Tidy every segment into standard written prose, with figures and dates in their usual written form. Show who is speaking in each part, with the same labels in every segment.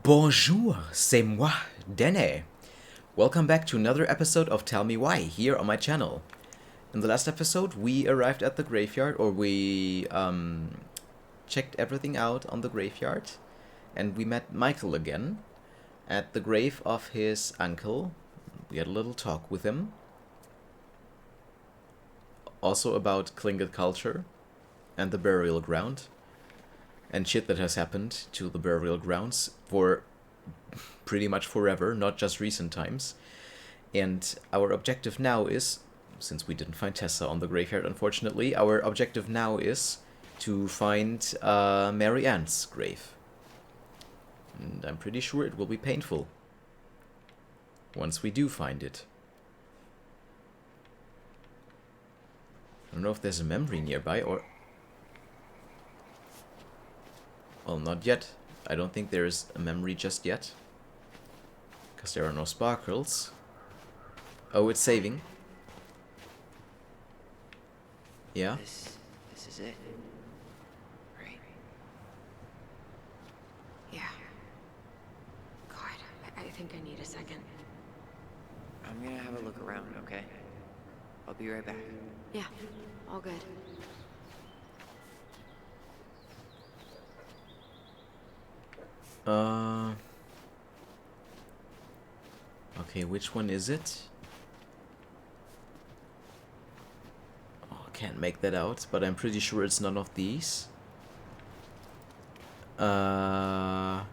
Speaker 1: Bonjour, c'est moi, Dene. Welcome back to another episode of Tell Me Why here on my channel. In the last episode, we arrived at the graveyard, or we checked everything out on the graveyard, and we met Michael again at the grave of his uncle. We had a little talk with him, also about Tlingit culture and the burial ground, and shit that has happened to the burial grounds for pretty much forever, not just recent times. And our objective now is, since we didn't find Tessa on the graveyard unfortunately, our objective now is to find Mary Ann's grave. And I'm pretty sure it will be painful once we do find it. I don't know if there's a memory nearby, or... Well, not yet. I don't think there is a memory just yet, because there are no sparkles. Oh, it's saving. Yeah?
Speaker 2: This is it. Right?
Speaker 3: Yeah. God, I think I need a second.
Speaker 2: I'm gonna have a look around, okay? I'll be right back.
Speaker 3: Yeah, all good.
Speaker 1: Okay, which one is it? Oh, I can't make that out, but I'm pretty sure it's none of these. Oh, I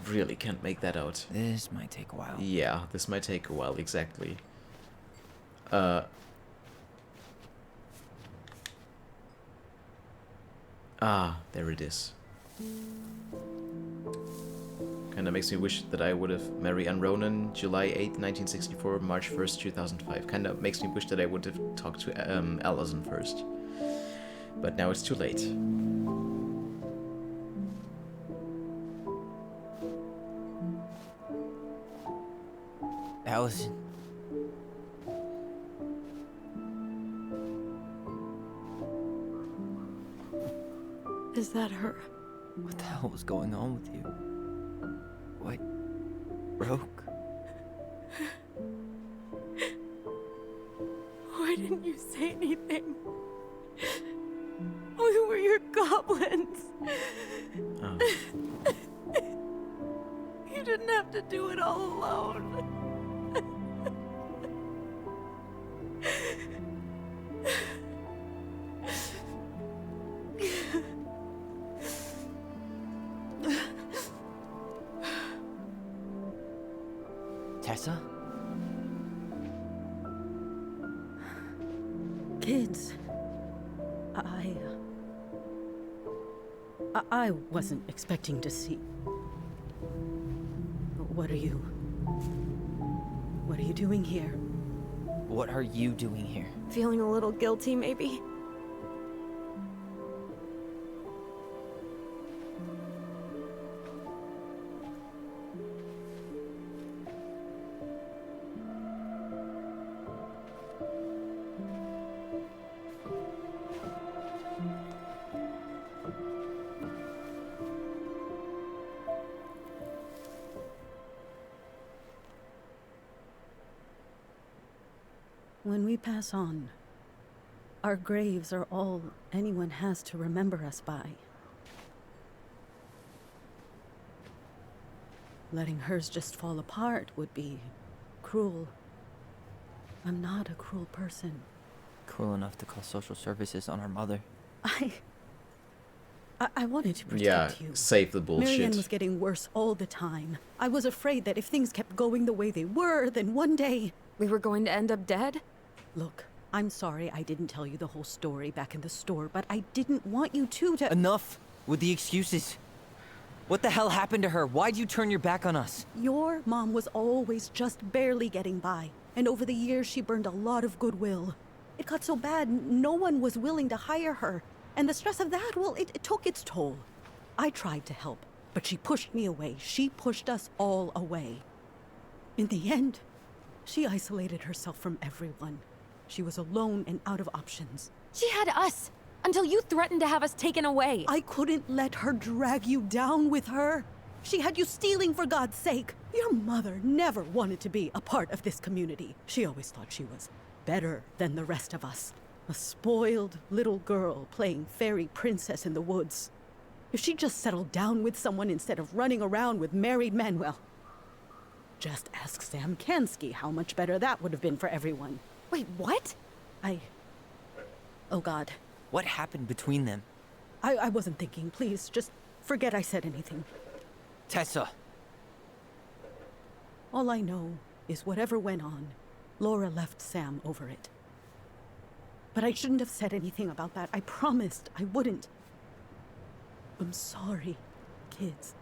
Speaker 1: really can't make that out.
Speaker 2: This might take a while.
Speaker 1: Yeah, this might take a while, exactly. There it is. Kinda makes me wish that I would have Mary Ann Ronan, July 8th, 1964, March 1st, 2005. Kinda makes me wish that I would have talked to Allison first. But now it's too late.
Speaker 2: Allison.
Speaker 3: Is that her?
Speaker 2: What the hell was going on with you? What broke?
Speaker 3: Why didn't you say anything? We were your goblins.
Speaker 1: Oh.
Speaker 3: You didn't have to do it all alone.
Speaker 2: Tessa?
Speaker 4: Kids, I wasn't expecting to see. What are you doing here?
Speaker 2: What are you doing here?
Speaker 3: Feeling a little guilty, maybe?
Speaker 4: When we pass on, our graves are all anyone has to remember us by. Letting hers just fall apart would be cruel. I'm not a cruel person.
Speaker 2: Cruel enough to call social services on our mother.
Speaker 4: I wanted to protect
Speaker 1: Yeah,
Speaker 4: you.
Speaker 1: save the bullshit.
Speaker 4: Mary Ann was getting worse all the time. I was afraid that if things kept going the way they were, then one day...
Speaker 3: We were going to end up dead?
Speaker 4: Look, I'm sorry I didn't tell you the whole story back in the store, but I didn't want you to...
Speaker 2: Enough with the excuses. What the hell happened to her? Why'd you turn your back on us?
Speaker 4: Your mom was always just barely getting by, and over the years she burned a lot of goodwill. It got so bad, no one was willing to hire her, and the stress of that, well, it took its toll. I tried to help, but she pushed me away. She pushed us all away. In the end, she isolated herself from everyone. She was alone and out of options.
Speaker 3: She had us. Until you threatened to have us taken away.
Speaker 4: I couldn't let her drag you down with her. She had you stealing for God's sake. Your mother never wanted to be a part of this community. She always thought she was better than the rest of us. A spoiled little girl playing fairy princess in the woods. If she just settled down with someone instead of running around with married men, well, just ask Sam Kansky how much better that would have been for everyone.
Speaker 3: Wait, what?
Speaker 4: Oh God.
Speaker 2: What happened between them?
Speaker 4: I wasn't thinking. Please, just forget I said anything.
Speaker 2: Tessa!
Speaker 4: All I know is whatever went on, Laura left Sam over it. But I shouldn't have said anything about that. I promised I wouldn't. I'm sorry, kids.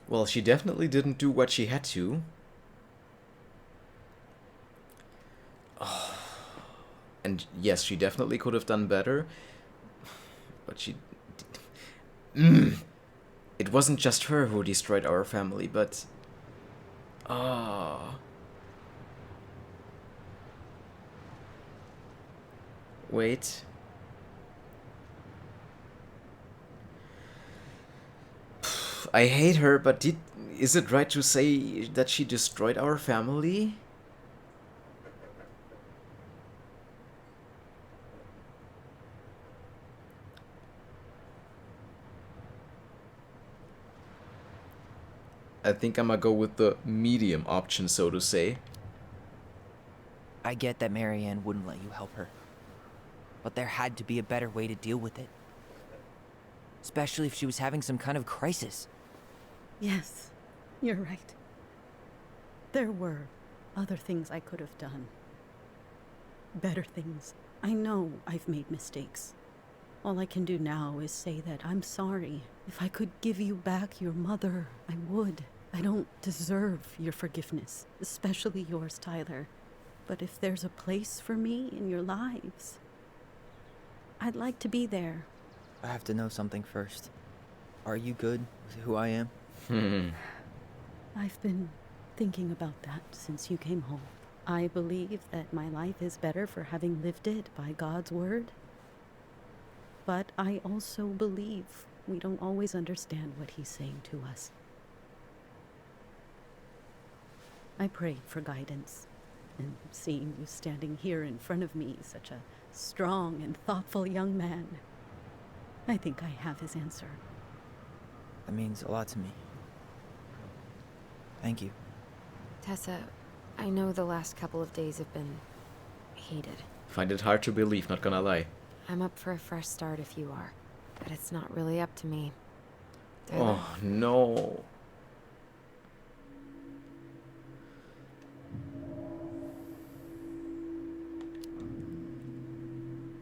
Speaker 1: Well, she definitely didn't do what she had to. Oh. And yes, she definitely could have done better. But she... It wasn't just her who destroyed our family, but... Ah... Wait. I hate her, but is it right to say that she destroyed our family? I think I'm gonna go with the medium option, so to say.
Speaker 2: I get that Marianne wouldn't let you help her. But there had to be a better way to deal with it. Especially if she was having some kind of crisis.
Speaker 4: Yes, you're right. There were other things I could have done. Better things. I know I've made mistakes. All I can do now is say that I'm sorry. If I could give you back your mother, I would. I don't deserve your forgiveness, especially yours, Tyler. But if there's a place for me in your lives, I'd like to be there.
Speaker 2: I have to know something first. Are you good with who I am?
Speaker 4: I've been thinking about that since you came home. I believe that my life is better for having lived it by God's word. But I also believe we don't always understand what he's saying to us. I pray for guidance, and seeing you standing here in front of me, such a strong and thoughtful young man, I think I have his answer.
Speaker 2: That means a lot to me. Thank you.
Speaker 3: Tessa, I know the last couple of days have been heated.
Speaker 1: Find it hard to believe, not gonna lie.
Speaker 3: I'm up for a fresh start if you are, but it's not really up to me. Tyler?
Speaker 1: Oh, no.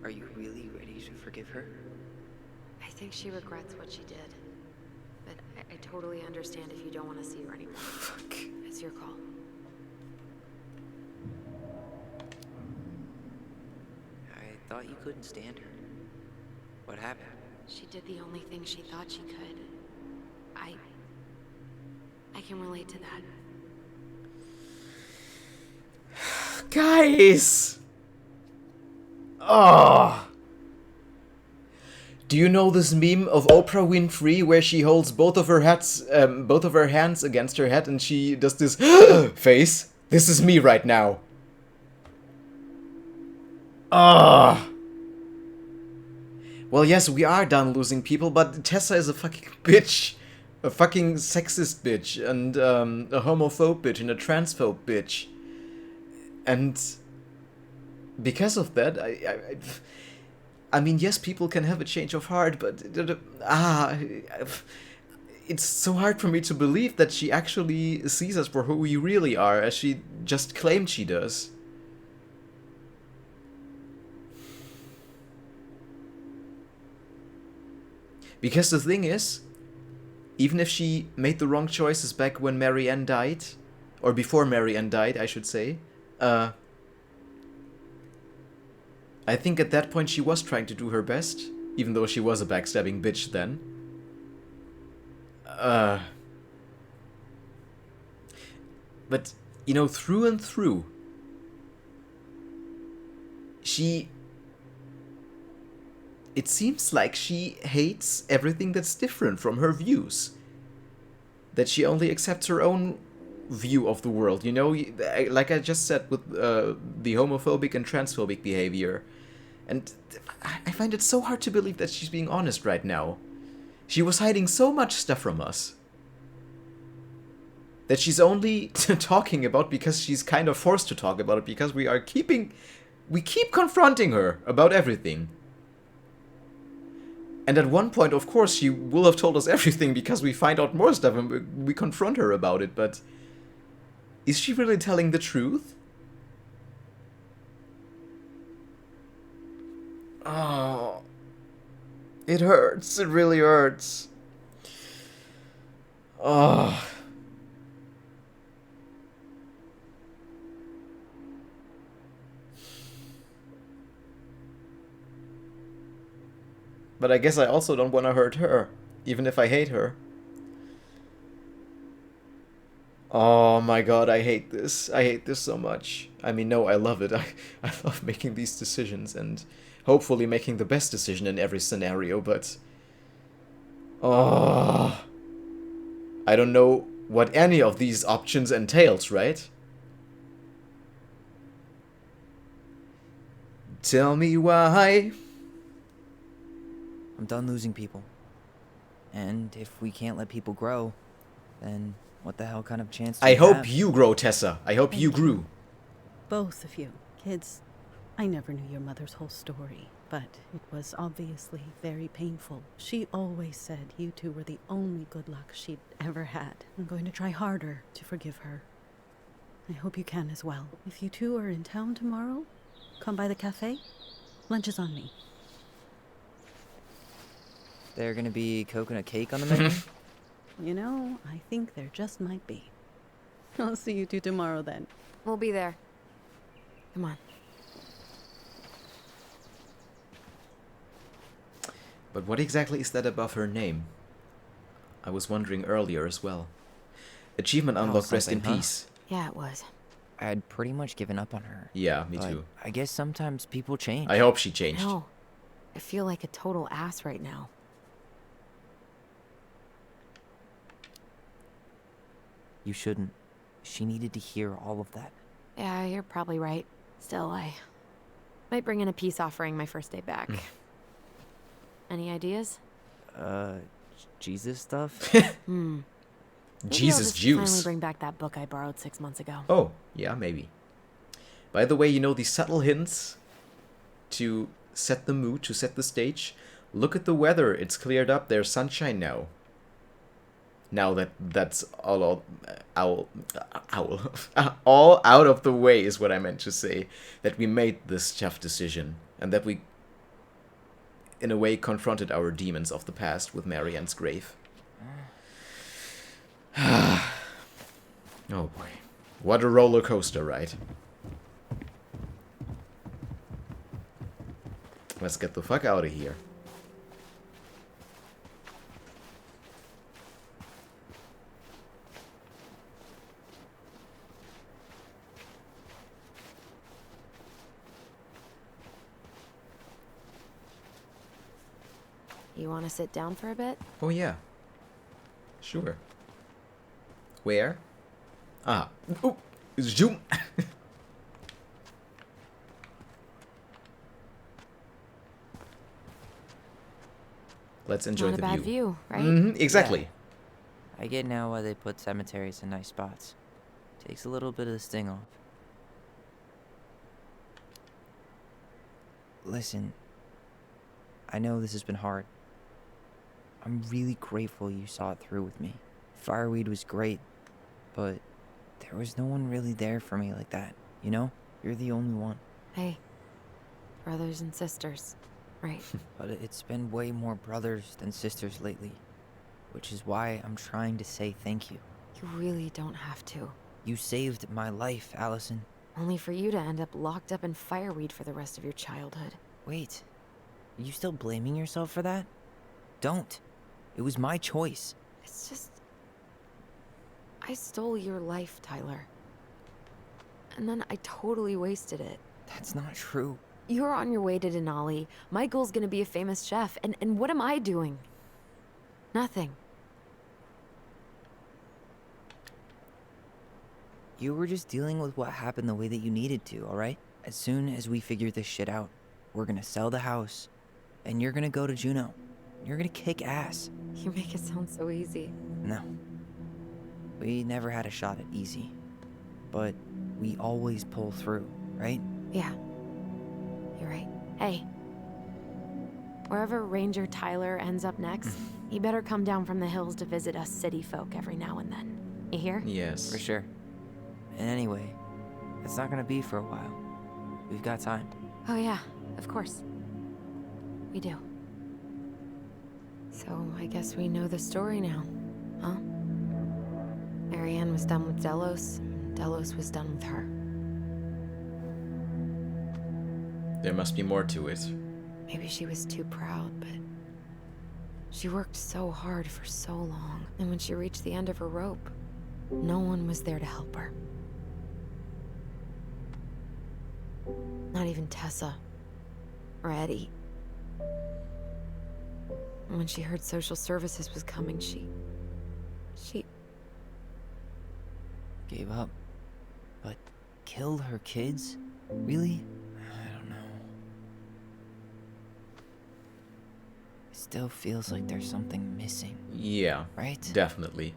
Speaker 2: Are you really ready to forgive her?
Speaker 3: I think she regrets what she did. But I totally understand if you don't want to see her anymore.
Speaker 1: Fuck.
Speaker 3: It's your call.
Speaker 2: I thought you couldn't stand her. What happened?
Speaker 3: She did the only thing she thought she could. I can relate to that.
Speaker 1: Guys! Oh! Do you know this meme of Oprah Winfrey where she holds both of her hands against her head and she does this face? This is me right now. Ah. Well, yes, we are done losing people, but Tessa is a fucking bitch. A fucking sexist bitch, and a homophobe bitch, and a transphobe bitch. And because of that, I mean, yes, people can have a change of heart, but it's so hard for me to believe that she actually sees us for who we really are, as she just claimed she does. Because the thing is, even if she made the wrong choices back when Marianne died, or before Marianne died, I should say, I think at that point she was trying to do her best, even though she was a backstabbing bitch then. But, you know, through and through, it seems like she hates everything that's different from her views. That she only accepts her own view of the world, you know? Like I just said with the homophobic and transphobic behavior. And I find it so hard to believe that she's being honest right now. She was hiding so much stuff from us that she's only talking about because she's kind of forced to talk about it, because we keep confronting her about everything. And at one point, of course, she will have told us everything because we find out more stuff and we confront her about it, but is she really telling the truth? Oh, it hurts. It really hurts. Oh. But I guess I also don't want to hurt her, even if I hate her. Oh my god, I hate this. I hate this so much. I mean, no, I love it. I love making these decisions and hopefully making the best decision in every scenario, but... Oh... I don't know what any of these options entails, right? Tell me why.
Speaker 2: I'm done losing people. And if we can't let people grow, then what the hell kind of chance do
Speaker 1: I
Speaker 2: we
Speaker 1: hope
Speaker 2: have?
Speaker 1: you grow, Tessa. I hope you grew.
Speaker 4: Both of you. Kids, I never knew your mother's whole story, but it was obviously very painful. She always said you two were the only good luck she'd ever had. I'm going to try harder to forgive her. I hope you can as well. If you two are in town tomorrow, come by the café. Lunch is on me.
Speaker 2: There gonna be coconut cake on the menu?
Speaker 4: You know, I think there just might be. I'll see you two tomorrow then.
Speaker 3: We'll be there. Come on.
Speaker 1: But what exactly is that above her name? I was wondering earlier as well. Achievement unlocked, rest in
Speaker 2: something, huh?
Speaker 1: peace.
Speaker 3: Yeah, it was.
Speaker 2: I had pretty much given up on her.
Speaker 1: Yeah, me
Speaker 2: But
Speaker 1: too.
Speaker 2: I guess sometimes people change.
Speaker 1: I hope she changed.
Speaker 3: No. I feel like a total ass right now.
Speaker 2: You shouldn't. She needed to hear all of that.
Speaker 3: Yeah, you're probably right. Still, I might bring in a peace offering my first day back. Any ideas?
Speaker 2: Jesus stuff?
Speaker 3: Maybe I'll
Speaker 1: Jesus
Speaker 3: just finally
Speaker 1: juice.
Speaker 3: bring back that book I borrowed 6 months ago.
Speaker 1: Oh, yeah, maybe. By the way, you know, these subtle hints to set the mood, to set the stage. Look at the weather. It's cleared up. There's sunshine now. Now that's all out of the way is what I meant to say. That we made this tough decision. And that we, in a way, confronted our demons of the past with Marianne's grave. Oh boy. What a roller coaster ride. Let's get the fuck out of here.
Speaker 3: You want to sit down for a bit?
Speaker 1: Oh yeah. Sure. Where? Ah. Ooh. Zoom. Let's enjoy
Speaker 3: Not a
Speaker 1: the
Speaker 3: bad
Speaker 1: view.
Speaker 3: view, right?
Speaker 1: Mm-hmm, exactly.
Speaker 2: I get now why they put cemeteries in nice spots. Takes a little bit of the sting off. Listen, I know this has been hard. I'm really grateful you saw it through with me. Fireweed was great, but there was no one really there for me like that, you know? You're the only one.
Speaker 3: Hey, brothers and sisters, right?
Speaker 2: But it's been way more brothers than sisters lately, which is why I'm trying to say thank you.
Speaker 3: You really don't have to.
Speaker 2: You saved my life, Allison.
Speaker 3: Only for you to end up locked up in fireweed for the rest of your childhood.
Speaker 2: Wait, are you still blaming yourself for that? Don't. It was my choice.
Speaker 3: It's just... I stole your life, Tyler. and then I totally wasted it.
Speaker 2: That's not true.
Speaker 3: You're on your way to Denali. My goal's gonna be a famous chef, and what am I doing? Nothing.
Speaker 2: You were just dealing with what happened the way that you needed to, alright? As soon as we figure this shit out, we're gonna sell the house, and you're gonna go to Juneau. You're gonna kick ass.
Speaker 3: You make it sound so easy.
Speaker 2: No. We never had a shot at easy. But we always pull through, right?
Speaker 3: Yeah. You're right. Hey. Wherever Ranger Tyler ends up next, he better come down from the hills to visit us city folk every now and then. You hear?
Speaker 1: Yes.
Speaker 2: For sure. And anyway, it's not gonna be for a while. We've got time.
Speaker 3: Oh yeah, of course. We do. So I guess we know the story now, huh? Marianne was done with Delos, and Delos was done with her.
Speaker 1: There must be more to it.
Speaker 3: Maybe she was too proud, but she worked so hard for so long, and when she reached the end of her rope, no one was there to help her. Not even Tessa or Eddie. And when she heard social services was coming, she
Speaker 2: Gave up. But killed her kids? Really? I don't know. It still feels like there's something missing,
Speaker 1: Yeah,
Speaker 2: right?
Speaker 1: definitely.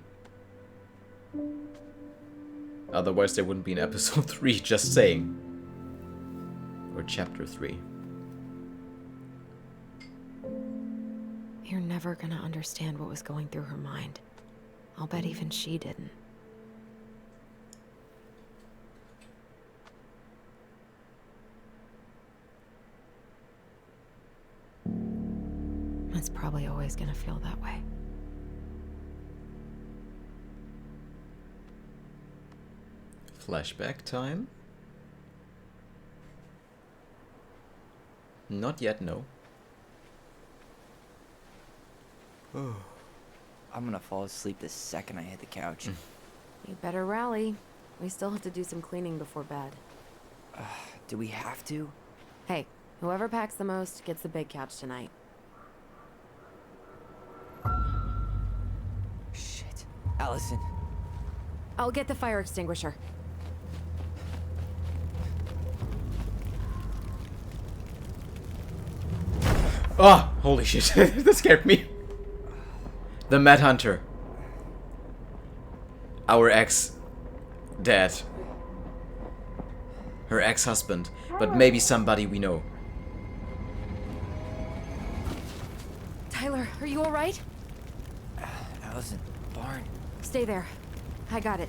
Speaker 1: Otherwise there wouldn't be an episode 3, just saying. Or chapter 3.
Speaker 3: You're never gonna understand what was going through her mind. I'll bet even she didn't. It's probably always gonna feel that way.
Speaker 1: Flashback time? Not yet, no.
Speaker 2: I'm gonna fall asleep the second I hit the couch.
Speaker 3: You better rally. We still have to do some cleaning before bed.
Speaker 2: Do we have to?
Speaker 3: Hey, whoever packs the most gets the big couch tonight.
Speaker 2: Shit. Allison.
Speaker 3: I'll get the fire extinguisher.
Speaker 1: Oh, holy shit. That scared me. The Mad Hunter. Our ex-dad. Her ex-husband. But maybe somebody we know.
Speaker 3: Tyler, are you alright?
Speaker 2: Allison, barn.
Speaker 3: Stay there. I got it.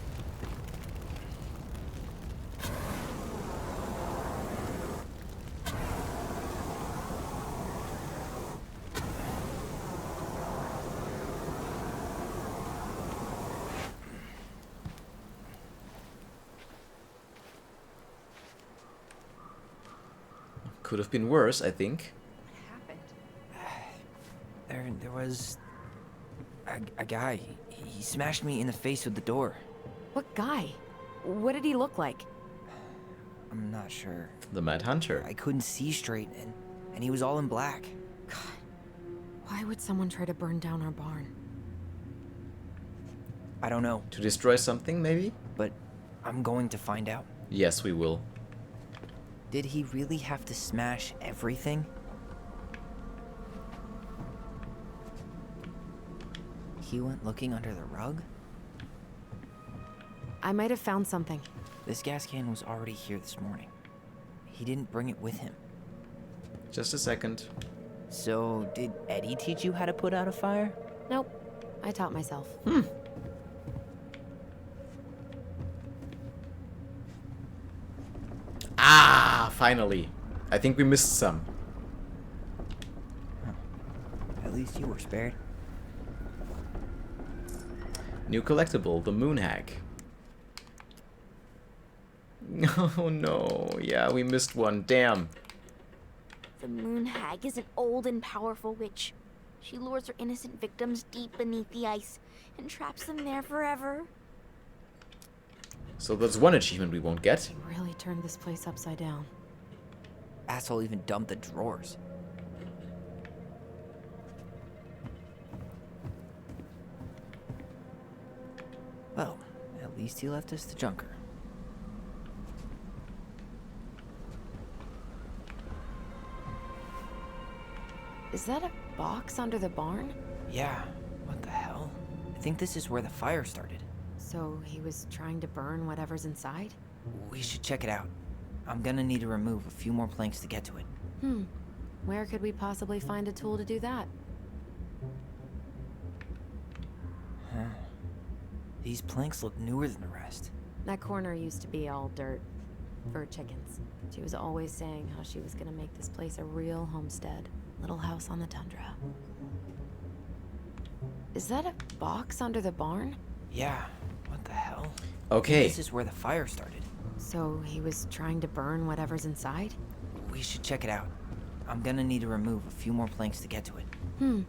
Speaker 1: Could have been worse, I think.
Speaker 3: What happened?
Speaker 2: There was a guy. He smashed me in the face with the door.
Speaker 3: What guy? What did he look like?
Speaker 2: I'm not sure.
Speaker 1: The Mad Hunter.
Speaker 2: I couldn't see straight, and he was all in black.
Speaker 3: God, why would someone try to burn down our barn?
Speaker 2: I don't know,
Speaker 1: To destroy something, maybe?
Speaker 2: but I'm going to find out.
Speaker 1: Yes, we will.
Speaker 2: Did he really have to smash everything? He went looking under the rug?
Speaker 3: I might have found something.
Speaker 2: This gas can was already here this morning. He didn't bring it with him.
Speaker 1: Just a second.
Speaker 2: So, did Eddie teach you how to put out a fire?
Speaker 3: Nope. I taught myself.
Speaker 1: Ah, finally. I think we missed some.
Speaker 2: At least you were spared.
Speaker 1: New collectible, the Moon Hag. Oh no, yeah, we missed one, damn.
Speaker 5: The Moon Hag is an old and powerful witch. She lures her innocent victims deep beneath the ice and traps them there forever.
Speaker 1: So that's one achievement we won't get.
Speaker 3: You really They turned this place upside down.
Speaker 2: Asshole even dumped the drawers. Well, at least he left us the junker.
Speaker 3: Is that a box under the barn?
Speaker 2: Yeah, what the hell? I think this is where the fire started.
Speaker 3: So he was trying to burn whatever's inside?
Speaker 2: We should check it out. I'm gonna need to remove a few more planks to get to it.
Speaker 3: Where could we possibly find a tool to do that?
Speaker 2: Huh. These planks look newer than the rest.
Speaker 3: That corner used to be all dirt for chickens. She was always saying how she was gonna make this place a real homestead. Little house on the tundra. Is that a box under the barn?
Speaker 2: Yeah, what the hell?
Speaker 1: Okay.
Speaker 2: This is where the fire started.
Speaker 3: So he was trying to burn whatever's inside?
Speaker 2: We should check it out. I'm gonna need to remove a few more planks to get to it.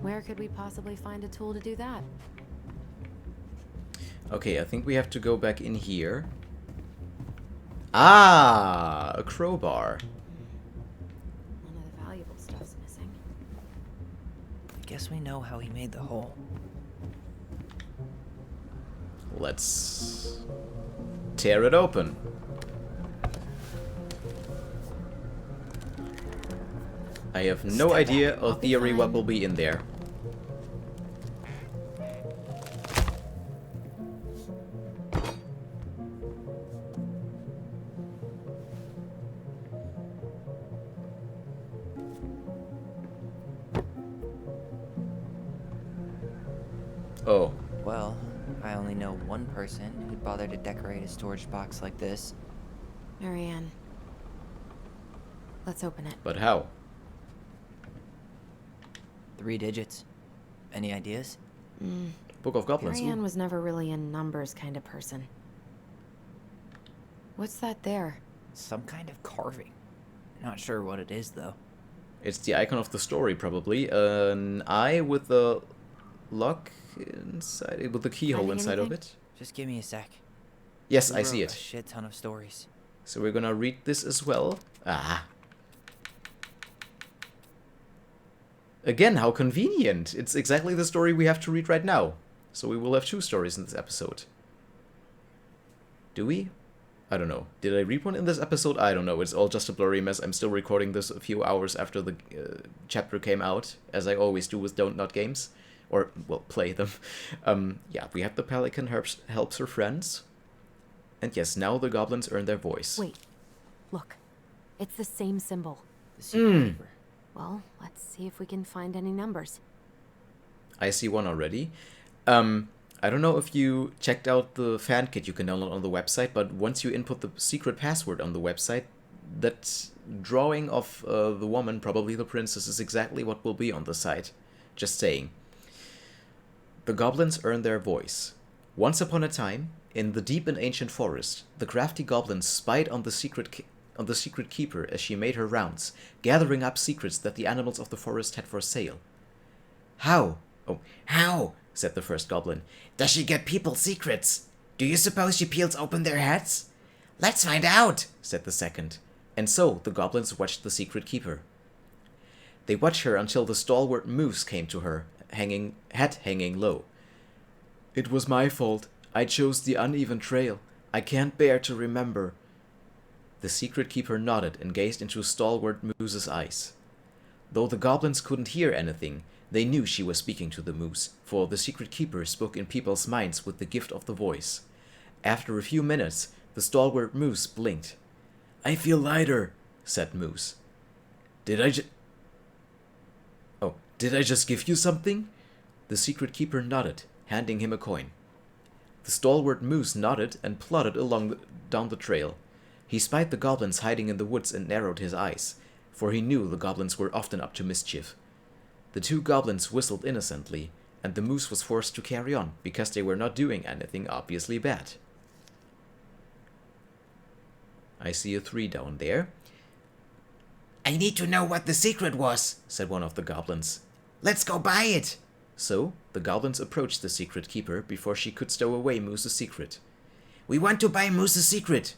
Speaker 3: Where could we possibly find a tool to do that?
Speaker 1: Okay, I think we have to go back in here. Ah, a crowbar.
Speaker 3: None of the valuable stuff's missing.
Speaker 2: I guess we know how he made the hole.
Speaker 1: Let's tear it open. I have no idea or theory what will be in there. Oh.
Speaker 2: Well, I only know one person who'd bother to decorate a storage box like this.
Speaker 3: Marianne. Let's open it.
Speaker 1: But how?
Speaker 2: 3 digits. Any ideas?
Speaker 1: Book of Goblins.
Speaker 3: Marianne
Speaker 1: Ooh.
Speaker 3: was never really a numbers kind of person. What's that there?
Speaker 2: Some kind of carving. Not sure what it is, though.
Speaker 1: It's the icon of the story, probably. An eye with the lock inside, with the keyhole
Speaker 3: Finding
Speaker 1: inside of
Speaker 3: anything?
Speaker 1: it.
Speaker 2: Just give me a sec.
Speaker 1: Yes,
Speaker 2: We
Speaker 1: I
Speaker 2: wrote
Speaker 1: see
Speaker 2: A
Speaker 1: it.
Speaker 2: shit ton of stories.
Speaker 1: So we're gonna read this as well. Ah. Again, how convenient. It's exactly the story we have to read right now. So we will have 2 stories in this episode. Do we? I don't know. Did I read one in this episode? I don't know. It's all just a blurry mess. I'm still recording this a few hours after the chapter came out, as I always do with Don't Not games. Or, well, play them. Yeah, we have the pelican helps her friends. And yes, now the goblins earn their voice.
Speaker 3: Wait. Look. It's the same symbol.
Speaker 2: The secret keeper.
Speaker 3: Well, let's see if we can find any numbers.
Speaker 1: I see one already. I don't know if you checked out the fan kit you can download on the website, but once you input the secret password on the website, that drawing of the woman, probably the princess, is exactly what will be on the site. Just saying. The goblins earn their voice. Once upon a time, in the deep and ancient forest, the crafty goblins spied on the secret keeper as she made her rounds, gathering up secrets that the animals of the forest had for sale. How? Oh, how? Said the first goblin. Does she get people's secrets? Do you suppose she peels open their heads? Let's find out, said the second. And so the goblins watched the secret keeper. They watched her until the stalwart moose came to her, head hanging low. It was my fault. I chose the uneven trail. I can't bear to remember. The secret keeper nodded and gazed into stalwart moose's eyes. Though the goblins couldn't hear anything, they knew she was speaking to the moose, for the secret keeper spoke in people's minds with the gift of the voice. After a few minutes, the stalwart moose blinked. I feel lighter, said Moose. Did I just give you something? The secret keeper nodded, handing him a coin. The stalwart moose nodded and plodded down the trail. He spied the goblins hiding in the woods and narrowed his eyes, for he knew the goblins were often up to mischief. The 2 goblins whistled innocently, and the moose was forced to carry on, because they were not doing anything obviously bad. I see a 3 down there. I need to know what the secret was, said one of the goblins. Let's go buy it! So, the goblins approached the secret keeper before she could stow away Moose's secret. We want to buy Moose's secret.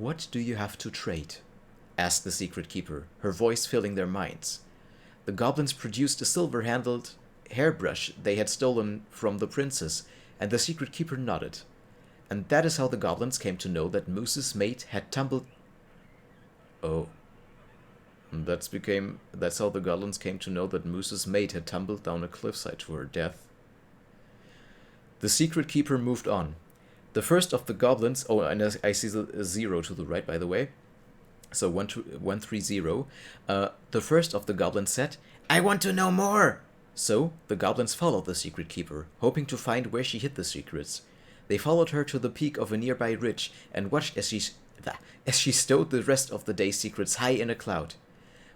Speaker 1: "What do you have to trade?" asked the secret keeper, her voice filling their minds. The goblins produced a silver-handled hairbrush they had stolen from the princess, and the secret keeper nodded. And that is how the goblins came to know that Moose's mate had tumbled... Oh. That's how the goblins came to know that Moose's mate had tumbled down a cliffside to her death. The secret keeper moved on. The first of the goblins... Oh, and I see a 0 to the right, by the way. So 130. The first of the goblins said, "I want to know more!" So the goblins followed the secret keeper, hoping to find where she hid the secrets. They followed her to the peak of a nearby ridge and watched as she stowed the rest of the day's secrets high in a cloud.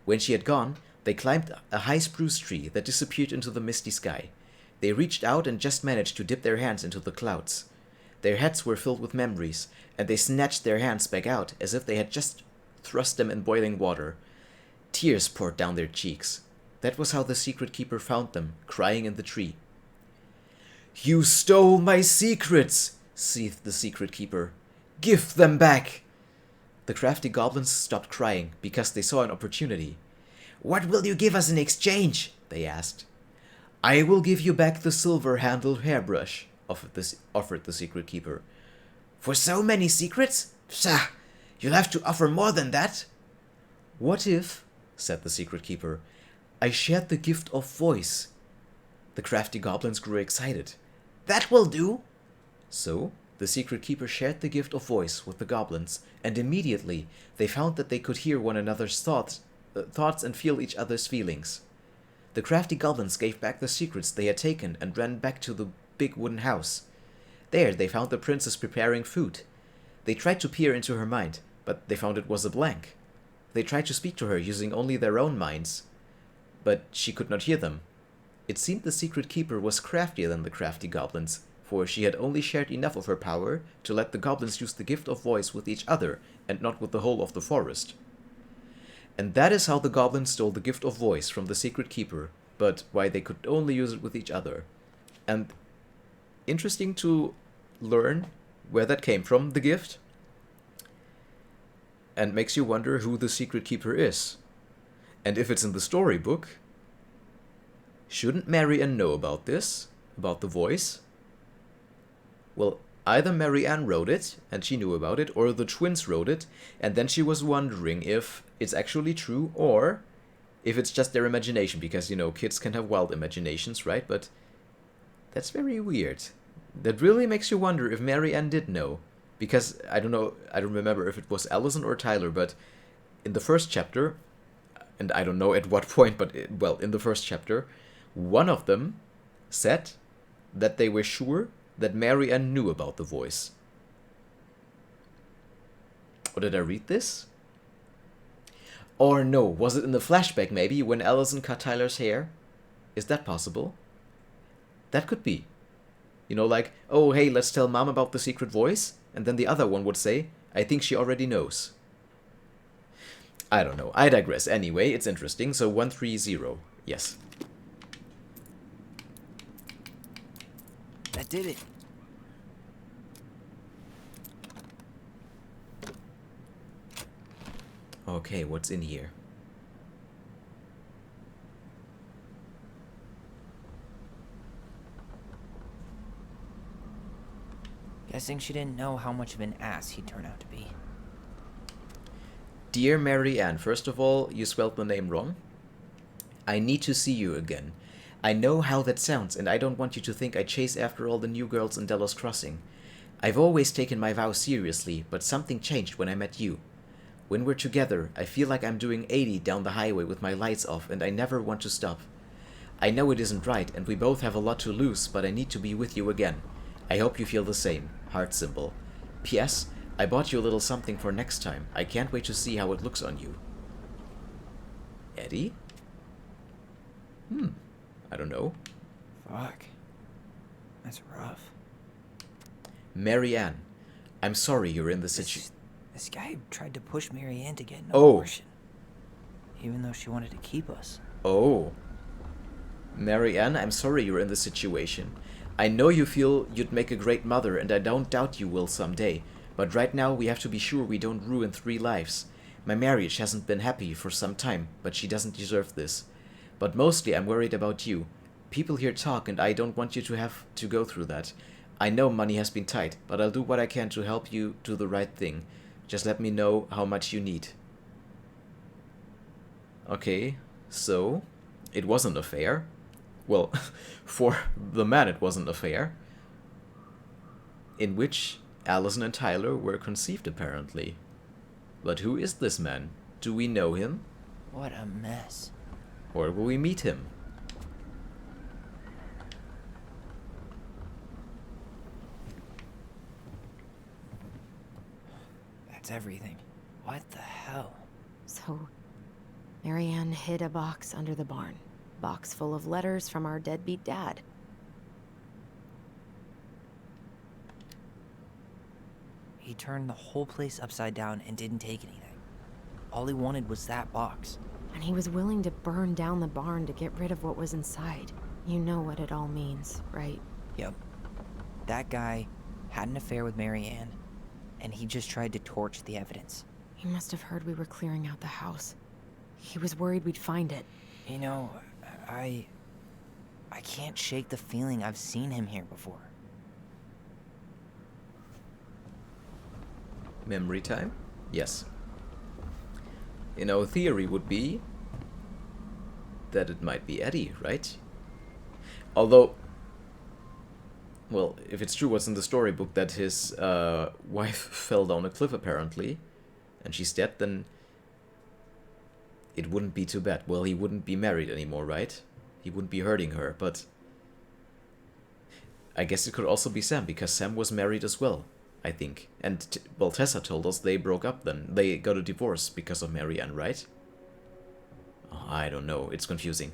Speaker 1: When she had gone, they climbed a high spruce tree that disappeared into the misty sky. They reached out and just managed to dip their hands into the clouds. Their heads were filled with memories, and they snatched their hands back out as if they had just thrust them in boiling water. Tears poured down their cheeks. That was how the secret keeper found them, crying in the tree. "You stole my secrets!" seethed the secret keeper. "Give them back!" The crafty goblins stopped crying because they saw an opportunity. "What will you give us in exchange?" they asked. "I will give you back the silver-handled hairbrush," offered the secret keeper. "For so many secrets? Psha! You'll have to offer more than that." "What if," said the secret keeper, "I shared the gift of voice?" The crafty goblins grew excited. "That will do." So the secret keeper shared the gift of voice with the goblins, and immediately they found that they could hear one another's thoughts and feel each other's feelings. The crafty goblins gave back the secrets they had taken and ran back to the big wooden house. There they found the princess preparing food. They tried to peer into her mind, but they found it was a blank. They tried to speak to her using only their own minds, but she could not hear them. It seemed the secret keeper was craftier than the crafty goblins, for she had only shared enough of her power to let the goblins use the gift of voice with each other and not with the whole of the forest. And that is how the goblins stole the gift of voice from the secret keeper, but why they could only use it with each other. And interesting to learn where that came from, the gift, and makes you wonder who the secret keeper is. And if it's in the storybook, shouldn't Marianne know about this? About the voice? Well, either Marianne wrote it, and she knew about it, or the twins wrote it, and then she was wondering if it's actually true, or if it's just their imagination, because, you know, kids can have wild imaginations, right? But that's very weird. That really makes you wonder if Marianne did know. Because, I don't know, I don't remember if it was Allison or Tyler, but in the first chapter, and I don't know at what point, but, in the first chapter, one of them said that they were sure that Marianne knew about the voice. Or did I read this? Or no, was it in the flashback maybe, when Allison cut Tyler's hair? Is that possible? That could be. You know, like, "Oh, hey, let's tell Mom about the secret voice," and then the other one would say, "I think she already knows." I don't know. I digress. Anyway, it's interesting. So 130. Yes.
Speaker 2: That did it.
Speaker 1: Okay, what's in here?
Speaker 2: Guessing she didn't know how much of an ass he'd turn out to be.
Speaker 1: Dear Marianne, first of all, you spelled the name wrong. I need to see you again. I know how that sounds, and I don't want you to think I chase after all the new girls in Delos Crossing. I've always taken my vows seriously, but something changed when I met you. When we're together, I feel like I'm doing 80 down the highway with my lights off, and I never want to stop. I know it isn't right, and we both have a lot to lose, but I need to be with you again. I hope you feel the same. Heart symbol. P.S. I bought you a little something for next time. I can't wait to see how it looks on you. Eddie? I don't know.
Speaker 2: Fuck. That's rough.
Speaker 1: Marianne, I'm sorry you're in the situation.
Speaker 2: This guy tried to push Marianne to get an
Speaker 1: Oh.
Speaker 2: abortion. Even though she wanted to keep us.
Speaker 1: Oh. Marianne, I'm sorry you're in this situation. I know you feel you'd make a great mother, and I don't doubt you will someday. But right now we have to be sure we don't ruin 3 lives. My marriage hasn't been happy for some time, but she doesn't deserve this. But mostly I'm worried about you. People here talk and I don't want you to have to go through that. I know money has been tight, but I'll do what I can to help you do the right thing. Just let me know how much you need. Okay, so it was an affair. Well, for the man it was an affair. In which Allison and Tyler were conceived apparently. But who is this man? Do we know him?
Speaker 2: What a mess.
Speaker 1: Or will we meet him?
Speaker 2: That's everything. What the hell?
Speaker 3: So, Marianne hid a box under the barn. Box full of letters from our deadbeat dad.
Speaker 2: He turned the whole place upside down and didn't take anything. All he wanted was that box.
Speaker 3: And he was willing to burn down the barn to get rid of what was inside. You know what it all means, right?
Speaker 2: Yep. That guy had an affair with Marianne, and he just tried to torch the evidence.
Speaker 3: He must have heard we were clearing out the house. He was worried we'd find it.
Speaker 2: You know, I can't shake the feeling I've seen him here before.
Speaker 1: Memory time? Yes. You know, theory would be that it might be Eddie, right? Although, well, if it's true what's in the storybook that his wife fell down a cliff apparently, and she's dead, then it wouldn't be too bad. Well, he wouldn't be married anymore, right? He wouldn't be hurting her, but I guess it could also be Sam, because Sam was married as well, I think. And, well, Tessa told us they broke up then. They got a divorce because of Marianne, right? Oh, I don't know. It's confusing.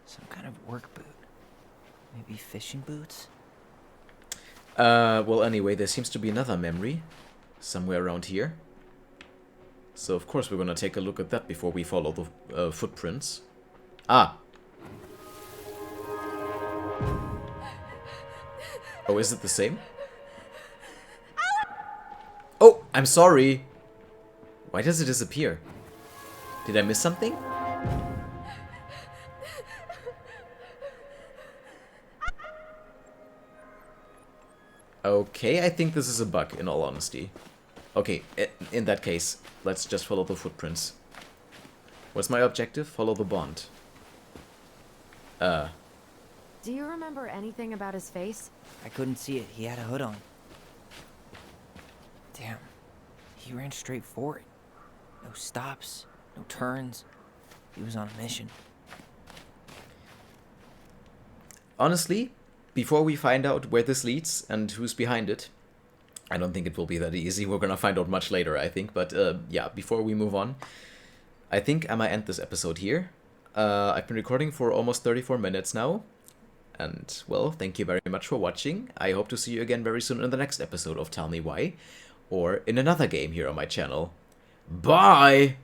Speaker 2: Some kind of work boot. Maybe fishing boots?
Speaker 1: Well, anyway, there seems to be another memory somewhere around here. So, of course, we're gonna take a look at that before we follow the footprints. Ah! Oh, is it the same? Oh, I'm sorry! Why does it disappear? Did I miss something? Okay, I think this is a bug, in all honesty. Okay, in that case, let's just follow the footprints. What's my objective? Follow the bond.
Speaker 3: Do you remember anything about his face?
Speaker 2: I couldn't see it. He had a hood on. Damn. He ran straight for it. No stops, no turns. He was on a mission.
Speaker 1: Honestly, before we find out where this leads and who's behind it, I don't think it will be that easy. We're gonna find out much later, I think. But yeah, before we move on, I think I might end this episode here. I've been recording for almost 34 minutes now. And, well, thank you very much for watching. I hope to see you again very soon in the next episode of Tell Me Why, or in another game here on my channel. Bye!